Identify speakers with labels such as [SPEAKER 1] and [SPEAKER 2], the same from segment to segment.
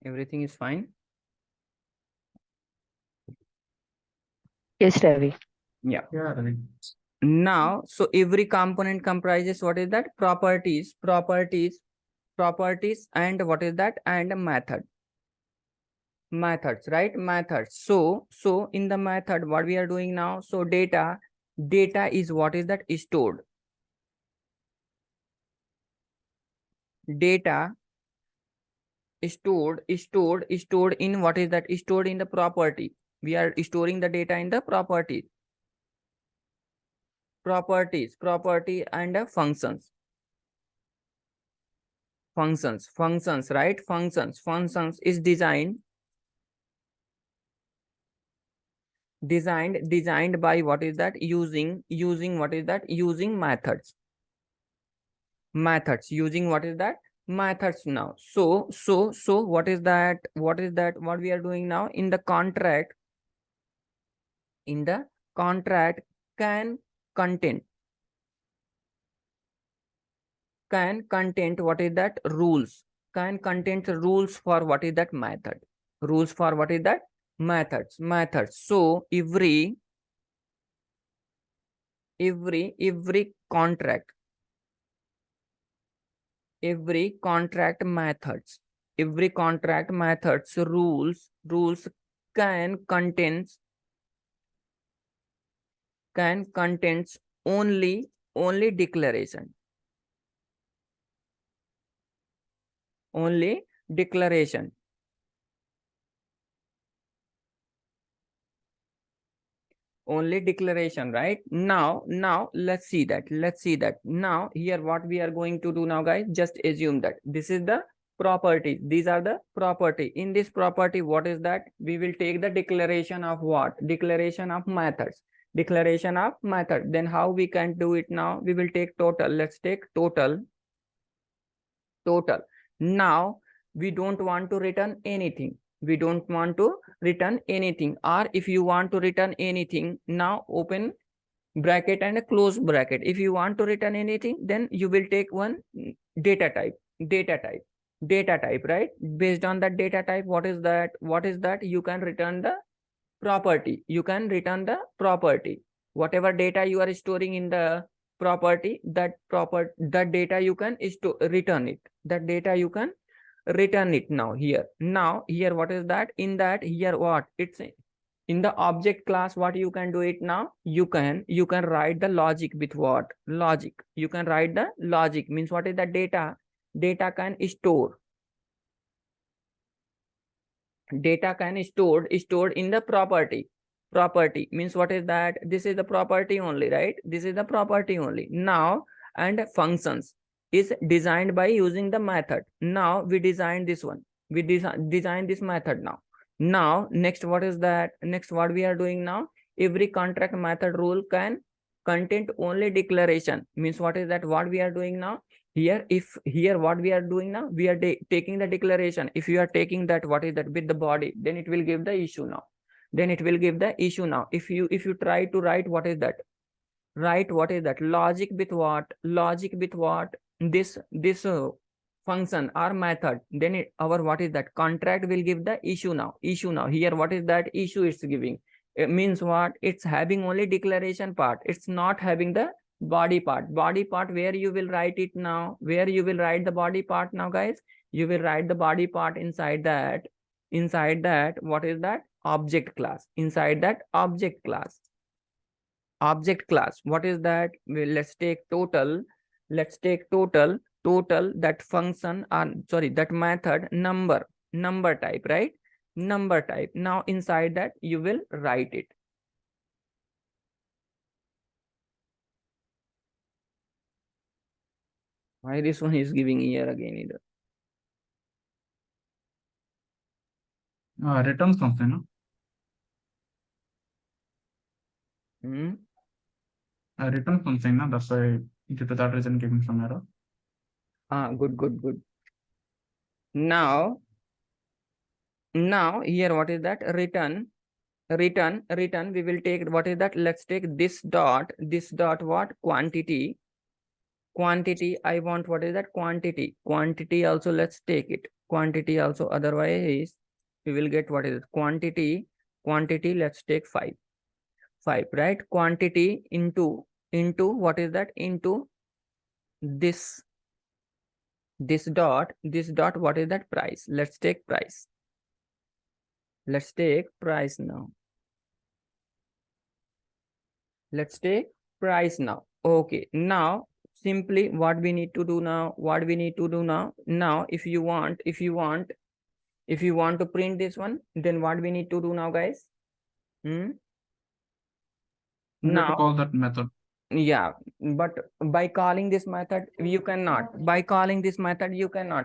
[SPEAKER 1] Everything is fine.
[SPEAKER 2] Yes, Ravi.
[SPEAKER 1] Yeah.
[SPEAKER 3] Yeah, Ravi.
[SPEAKER 1] Now, so every component comprises what is that? Properties, and what is that? And methods, right? Methods. So in the method, what we are doing now? So data is what is that? Stored. Data stored in what is that? Stored in the property. We are storing the data in the property and functions, right? Functions is designed by what is that? Using what is that? Using methods, using what is that? Methods. Now, so what is that? What we are doing now? In the contract, can contain what is that? Rules. Can contain rules for what is that? Method. Rules for what is that? Methods. So every contract methods, rules can contains only declaration, right? Now let's see that. Now here what we are going to do now, guys, just assume that this is the property. These are the property. In this property, what is that? We will take the declaration of what? Declaration of methods. Then how we can do it now? We will take total. Let's take total. Now we don't want to return anything. Or if you want to return anything, now open bracket and a close bracket. If you want to return anything, then you will take one data type, right? Based on that data type, what is that? You can return the property. Whatever data you are storing in the property, that data you can return it. Now here what is that? In that, here what? It's in the object class. What you can do it now? You can write the logic with what? You can write the logic. Means what is the data can store. Stored in the property. Means what is that? This is the property only, right? Now, and functions is designed by using the method. Now we design this one. We design this method now. Next, what is that? Next, what we are doing now? Every contract method rule can contain only declaration. Means what is that? What we are doing now? Here what we are doing now? We are taking the declaration. If you are taking that, what is that? With the body, then it will give the issue now. If you try to write, what is that? Logic with what? This function or method, then our what is that? Contract will give the issue now. Here what is that? Issue it's giving. It means what? It's having only declaration part. It's not having the body part. Where you will write it now? Where you will write the body part now, guys? You will write the body part inside that. What is that? Object class. Inside that object class. What is that? Let's take total. That function, that method number type, right? Number type. Now inside that you will write it. Why this one is giving here again either?
[SPEAKER 3] Return something, no? Return something, no? That's why due to that reason giving some error.
[SPEAKER 1] Good. Now here what is that? Return. We will take what is that? Let's take this dot what? Quantity. I want what is that? Quantity also let's take it. quantity also, otherwise we will get what is it? Quantity, let's take 5, right? Quantity into what is that? Into this dot, what is that? Price. Let's take price. Let's take price now. Let's take price now. Okay, now simply what we need to do now, now if you want to print this one, then what we need to do now, guys?
[SPEAKER 3] You have to
[SPEAKER 1] Now,
[SPEAKER 3] call that method.
[SPEAKER 1] yeah, but by calling this method you cannot.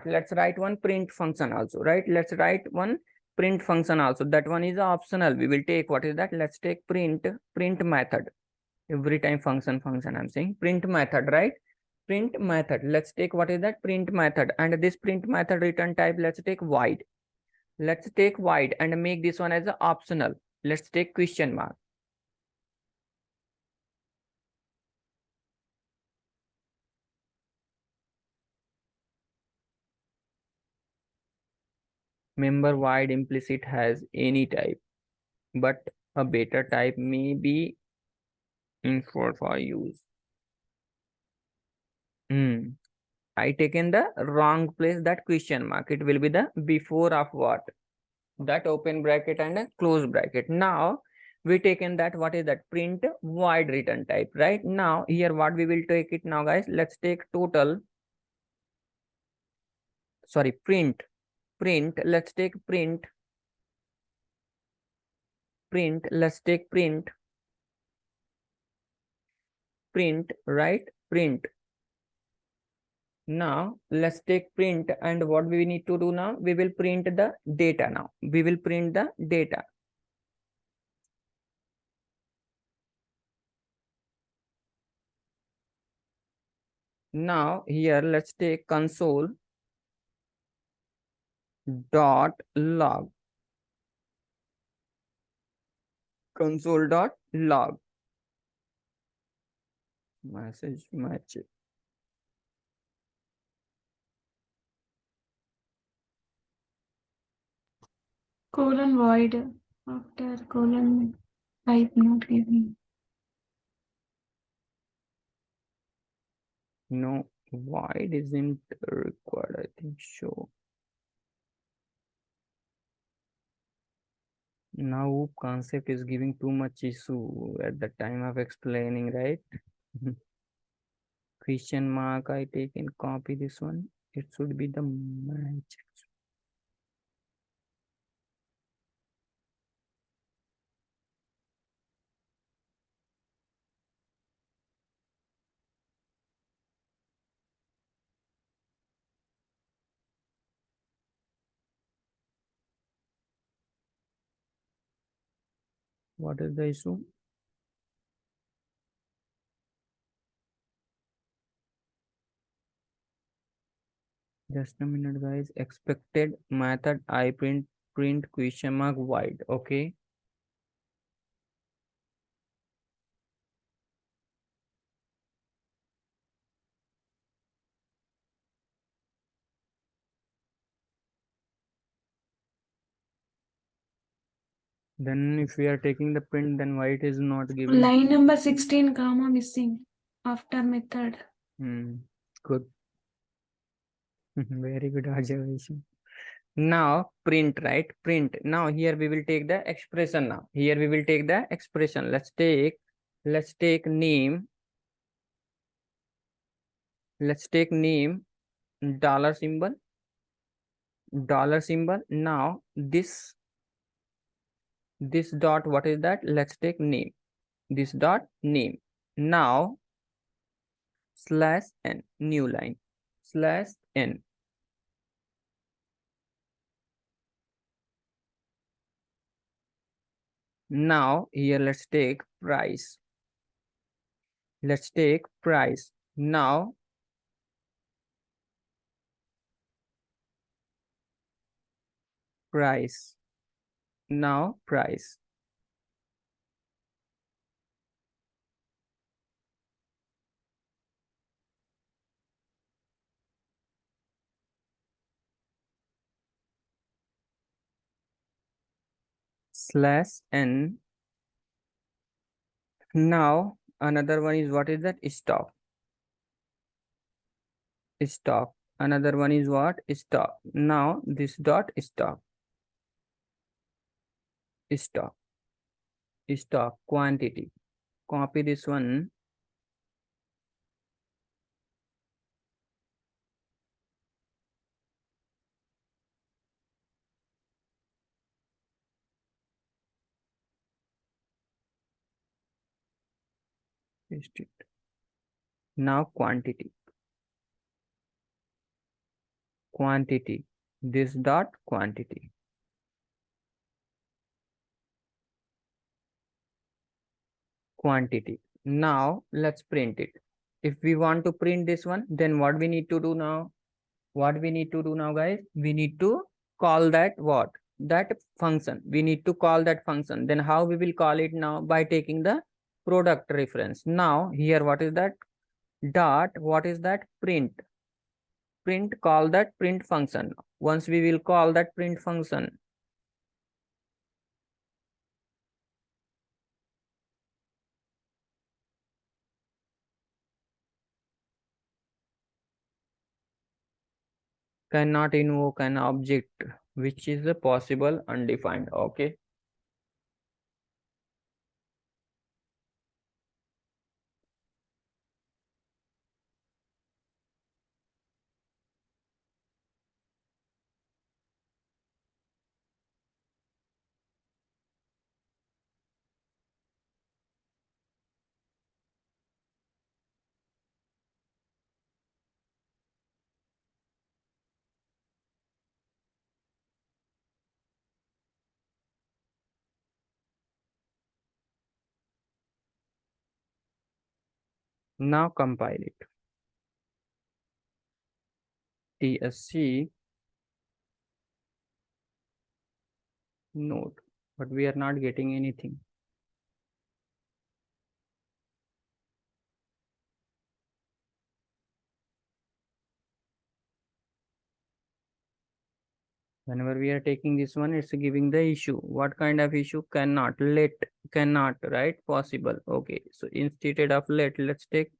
[SPEAKER 1] Let's write one print function also, right? Let's write one print function also. That one is optional. We will take, what is that? Let's take print method. Every time function I'm saying print method, right? Print method. Let's take, what is that? Print method. And this print method return type, let's take void. Let's take void and make this one as a optional. Let's take question mark. Remember, void implicit has any type, but a better type may be in for use. I taken the wrong place, that question mark. It will be the before of what? That open bracket and a close bracket. Now we taken that, what is that? Print void return type, right? Now here what we will take it now, guys? Let's take total, sorry, print, let's take print, let's take print, right? Print. Now let's take print, and what we need to do now? We will print the data now. We will print the data. Now here let's take console dot log. Console dot log. Message match.
[SPEAKER 2] Colon void after colon type not given.
[SPEAKER 1] No, void isn't required, I think so. Now concept is giving too much issue at the time of explaining, right? Question mark, I take and copy this one. It should be the match. What is the issue? Just a minute, guys. Expected method I print question mark void. Okay. Then if we are taking the print, then why it is not given?
[SPEAKER 2] Line number 16 comma missing after method.
[SPEAKER 1] Good. Very good observation. Now print, right? Print. Now here we will take the expression now. Here we will take the expression. Let's take name. Let's take name, dollar symbol. Now this dot, what is that? Let's take name. This dot name. Now slash n, new line, slash n. Now here let's take price. Let's take price. Now price. Now price. slash n. Now another one is what is that? Stop. Stop. Another one is what? Stop. Now this dot stop. Stop. Stop. Quantity. Copy this one. Paste it. Now quantity. Quantity. This dot quantity. Quantity. Now let's print it. If we want to print this one, then what we need to do now? What we need to do now, guys? We need to call that what? That function. We need to call that function. Then how we will call it now? By taking the product reference. Now here what is that? Dot. What is that? Print. Print. Call that print function. Once we will call that print function, cannot invoke an object which is a possible undefined. Okay. Now compile it. TSC node, but we are not getting anything. Whenever we are taking this one, it's giving the issue. What kind of issue? Cannot, let, cannot, right? Possible. Okay. So instead of let, let's take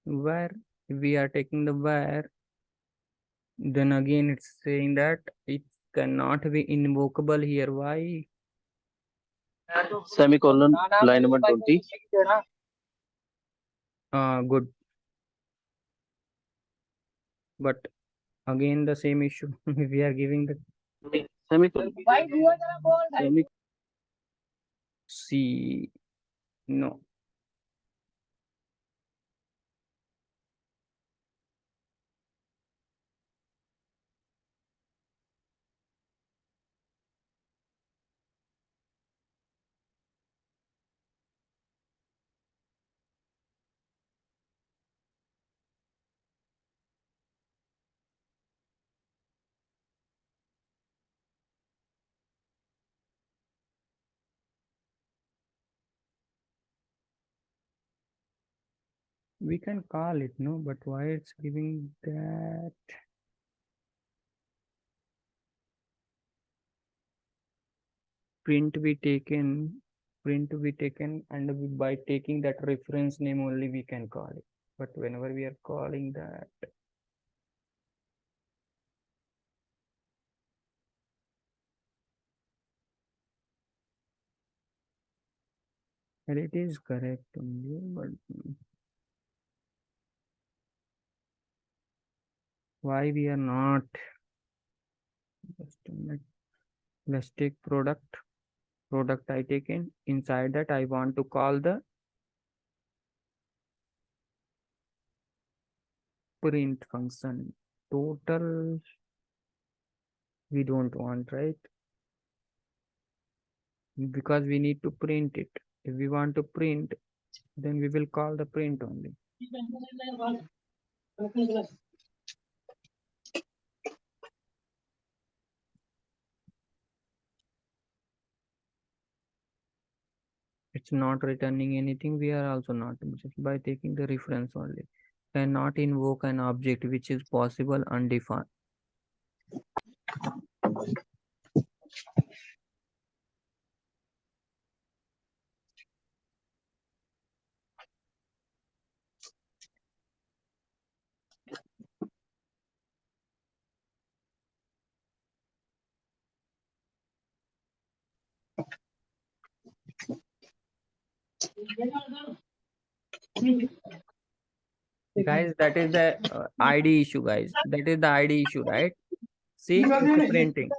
[SPEAKER 1] where. We are taking the where. Then again, it's saying that it cannot be invocable here. Why?
[SPEAKER 4] Semicolon, line number 20.
[SPEAKER 1] Good. But again, the same issue. We are giving the
[SPEAKER 4] Semicolon.
[SPEAKER 1] C. No. We can call it, no, but why it's giving that? Print be taken, and by taking that reference name only we can call it. But whenever we are calling that, well, it is correct only, but why we are not? Just a minute. Let's take product. Product I taken. Inside that I want to call the print function. Total we don't want, right? Because we need to print it. If we want to print, then we will call the print only. It's not returning anything. We are also not, just by taking the reference only. Cannot invoke an object which is possible undefined. Guys, that is the ID issue, guys. That is the ID issue, right? See, it's printing.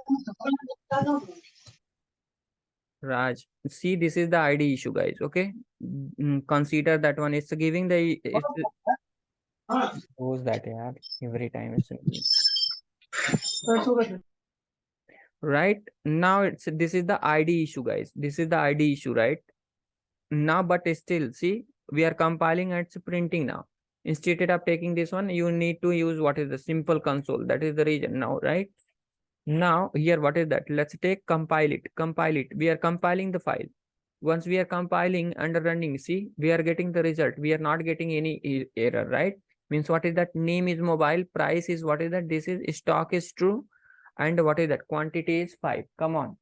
[SPEAKER 1] Raj, see, this is the ID issue, guys. Okay, consider that one. It's giving the it's who's that? Yeah, every time it's right now. It's this is the ID issue, guys. This is the ID issue, right? Now, but still, see, we are compiling and it's printing now. Instead of taking this one, you need to use what is the simple console. That is the reason now, right? Now here, what is that? Let's take compile it. Compile it. We are compiling the file. Once we are compiling and running, see, we are getting the result. We are not getting any error, right? Means what is that? Name is mobile. Price is what is that? This is stock is true. And what is that? Quantity is 5. Come on.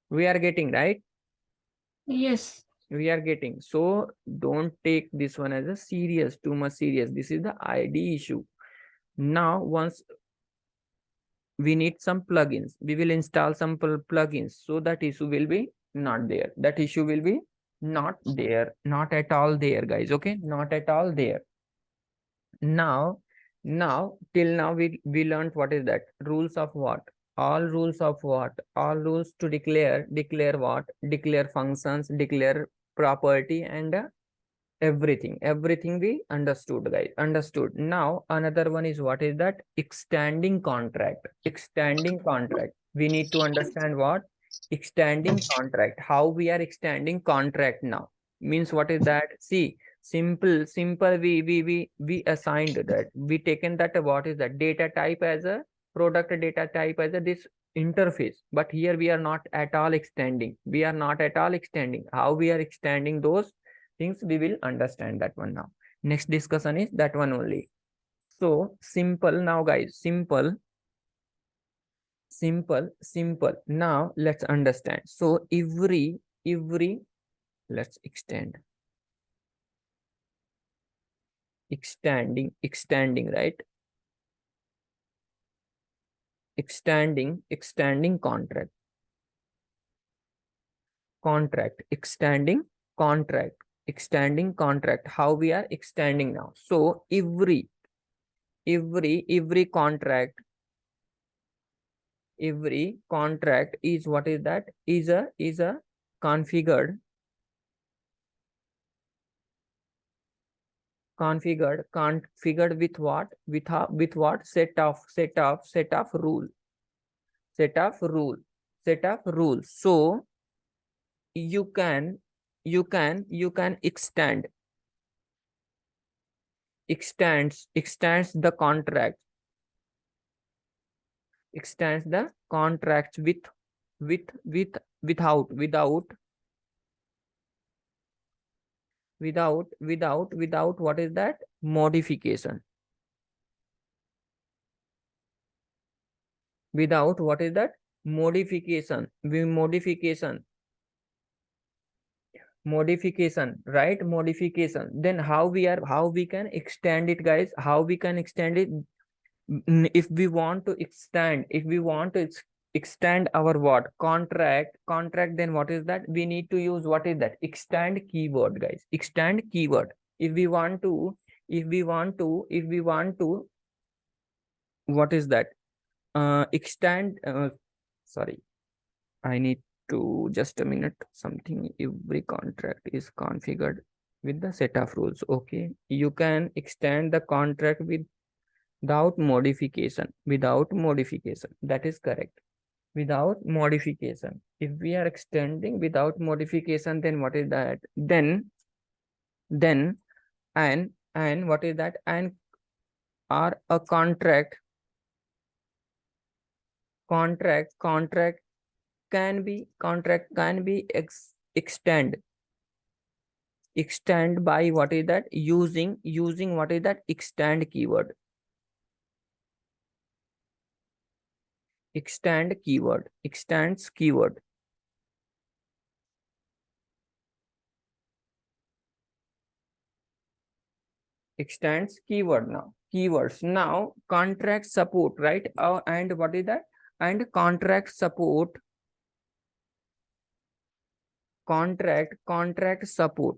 [SPEAKER 1] We are getting, right?
[SPEAKER 2] Yes.
[SPEAKER 1] We are getting. So don't take this one as a serious, too much serious. This is the ID issue. Now, once we need some plugins, we will install some plugins, so that issue will be not there. That issue will be not there, not at all there, guys. Okay, not at all there. Now till now we learned what is that? Rules of what? All rules of what? All rules to declare what? Declare functions, declare property, and everything we understood, guys. Understood. Now another one is what is that? Extending contract. Extending contract. We need to understand what? Extending contract. How we are extending contract now? Means what is that? See, simple we assigned that. We taken that what is that? Data type as a product, data type as a this interface. But here we are not at all extending. We are not at all extending. How we are extending those things, we will understand that one now. Next discussion is that one only. So simple now, guys. Simple. Now let's understand. So every let's extending, right? Extending contract, extending contract. How we are extending now? So every contract, is what is that? Is a configured with what? With what? Set of rules. So you can extends the contract, extends the contract without what is that? Modification. Without what is that? Modification. Modification, right? Modification. Then how we can extend it, guys? How we can extend it? If we want to extend, extend our what? Contract, then what is that? We need to use what is that? Extend keyword, guys. Extend keyword. If we want to what is that? Extend, sorry, I need to just a minute. Something, every contract is configured with the set of rules. Okay, you can extend the contract without modification. That is correct. Without modification. If we are extending without modification, then what is that? Then and what is that? And are a contract can be extend by what is that? Using what is that? Extend keyword. Extends keyword. Extends keyword now. Keywords now. Contract support, right? And what is that? And contract support contract support,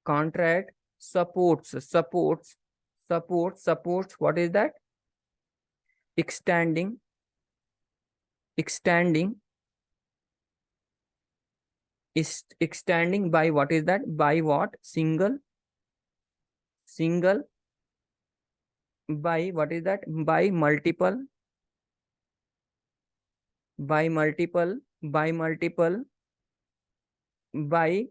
[SPEAKER 1] contract supports, what is that? Extending is extending by what is that? By what? Single by what is that? By multiple by multi-level by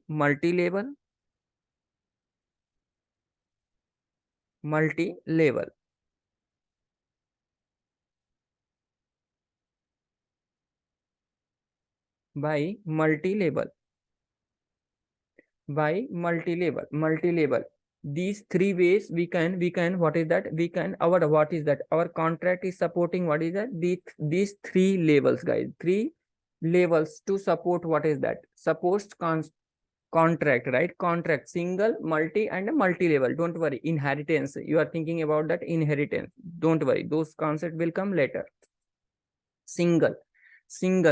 [SPEAKER 1] multi-level. These three ways we can what is that? We can our what is that? Our contract is supporting what is that? These three levels, guys. Three levels to support what is that? Supposed contract, right? Contract, single, multi, and multi-level. Don't worry. Inheritance. You are thinking about that inheritance. Don't worry. Those concepts will come later. Single,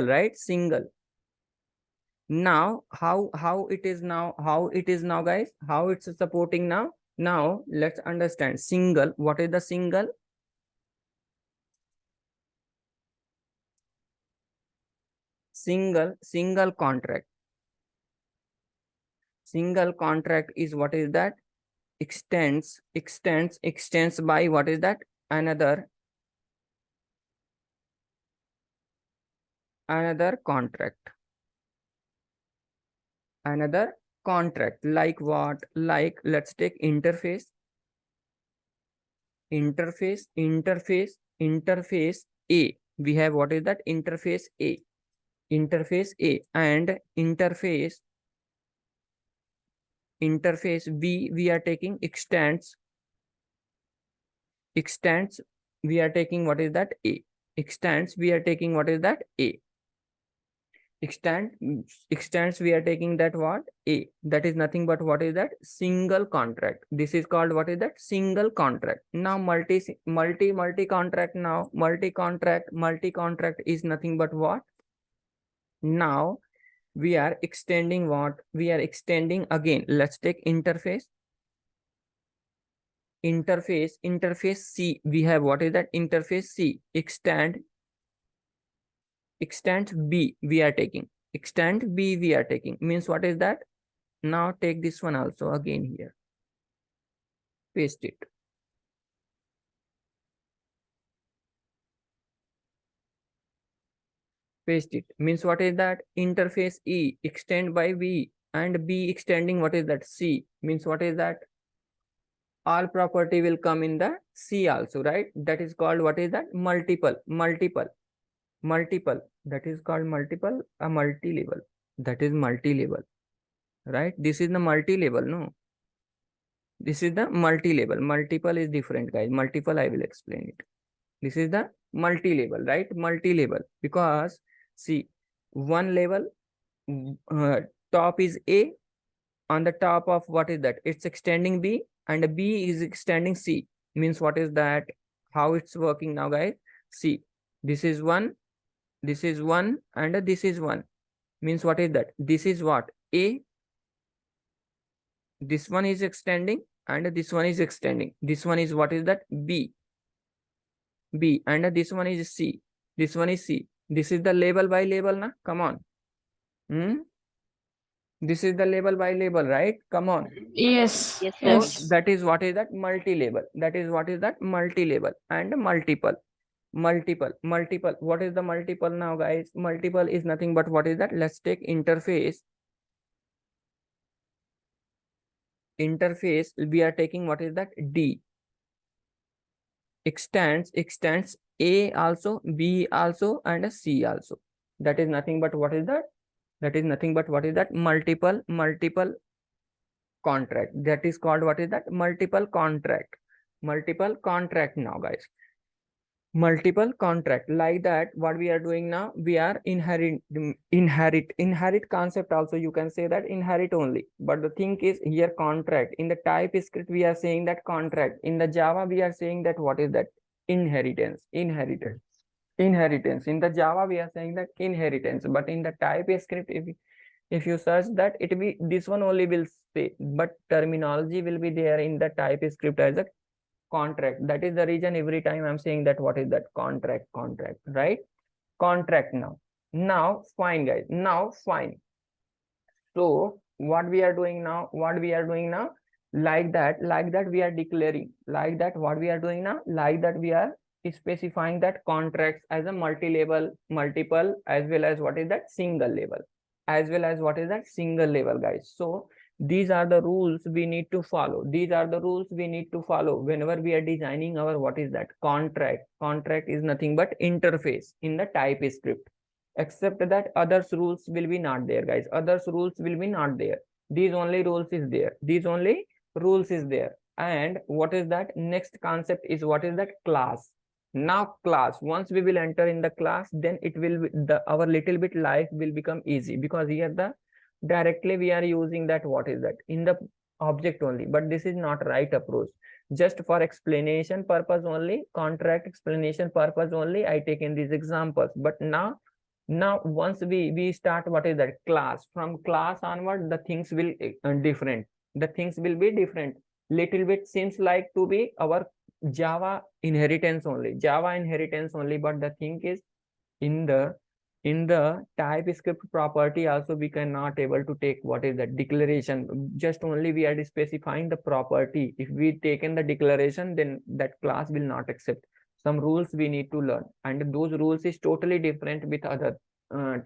[SPEAKER 1] right? Single. Now how it is now, guys, how it's supporting now. Now let's understand single. What is the single? Single contract is what is that? Extends by what is that? Another contract, like what? Like, let's take interface A. We have what is that? Interface A and interface B. We are taking extends we are taking what is that? A. Extends we are taking what is that? A. Extends we are taking that what? A. That is nothing but what is that? Single contract. This is called what is that? Single contract. Now multi contract. Now multi contract is nothing but what? Now we are extending what? We are extending again. Let's take interface C. We have what is that? Interface C. Extend B. We are taking means what is that? Now take this one also again here, paste it. Means what is that? Interface E extend by B and B extending what is that? C. Means what is that? All property will come in the C also, right? That is called what is that? Multiple. That is called multiple. A multi-level. That is multi-level, right? This is the multi-level. No, this is the multi-level. Multiple is different, guys. Multiple, I will explain it. This is the multi-level, right? Multi-level, because see, one level, top is A. On the top of what is that? It's extending B and B is extending C. Means what is that? How it's working now, guys? See, this is one, and this is one. Means what is that? This is what? A. This one is extending and this one is extending. This one is what is that? B. And this one is C. This one is C. This is the label by label, na? Come on. This is the label by label, right? Come on.
[SPEAKER 2] Yes.
[SPEAKER 4] Yes,
[SPEAKER 1] So
[SPEAKER 4] sir.
[SPEAKER 1] that is what is that? Multi-level. That is what is that? Multi-level and multiple. What is the multiple now, guys? Multiple is nothing but what is that? Let's take interface. We are taking what is that? D. Extends A also, B also, and C also. That is nothing but what is that? That is nothing but what is that? Multiple contract. That is called what is that? Multiple contract now, guys. Multiple contract. Like that, what we are doing now, we are inherit concept also. You can say that inherit only, but the thing is here contract. In the TypeScript we are saying that contract. In the Java we are saying that what is that? Inheritance. In the Java we are saying that inheritance, but in the TypeScript, If you search that, it will be this one only will say, but terminology will be there in the TypeScript as a contract. That is the reason every time I'm saying that what is that contract, right? Contract. Now fine guys, now fine. So what we are doing now, like that we are declaring, like that what we are doing now, like that we are specifying that contracts as a multi-level, multiple, as well as what is that single level, guys. So these are the rules we need to follow. Whenever we are designing our what is that contract. Contract is nothing but interface in the TypeScript, except that others rules will be not there, guys. These only rules is there. And what is that next concept is what is that class. Now class, once we will enter in the class, then it will be our little bit life will become easy, because here the directly we are using that what is that in the object only. But this is not right approach. Just for explanation purpose only, contract explanation purpose only, I taken these examples. But now once we start what is that class, from class onward the things will different. Little bit seems like to be our Java inheritance only, but the thing is in the TypeScript property also we cannot able to take what is the declaration. Just only we are specifying the property. If we taken the declaration, then that class will not accept. Some rules we need to learn, and those rules is totally different with other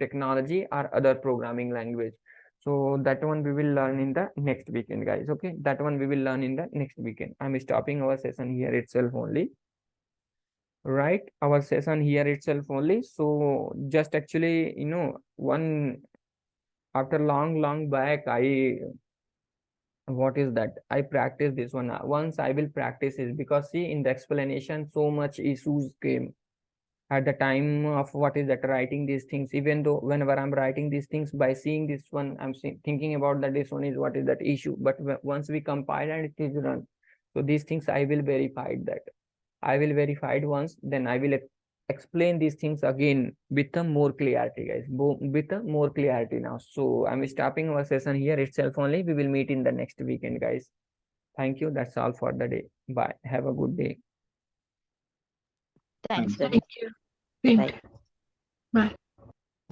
[SPEAKER 1] technology or other programming language. So that one we will learn in the next weekend, guys. Okay, that one we will learn in the next weekend. I'm stopping our session here itself only. Right, our session here itself only. So just actually, one after long back, what is that I practice this one. Once I will practice it, because see in the explanation so much issues came at the time of what is that writing these things. Even though whenever I'm writing these things, by seeing this one, I'm thinking about that this one is what is that issue. But once we compile and it is run, so these things I will verify it once, then I will explain these things again with a more clarity, guys, with a more clarity now. So I'm stopping our session here itself only. We will meet in the next weekend, guys. Thank you. That's all for the day. Bye. Have a good day.
[SPEAKER 5] Thanks,
[SPEAKER 4] Thank
[SPEAKER 5] Ravi.
[SPEAKER 2] Thank you.
[SPEAKER 5] Bye.
[SPEAKER 2] Bye.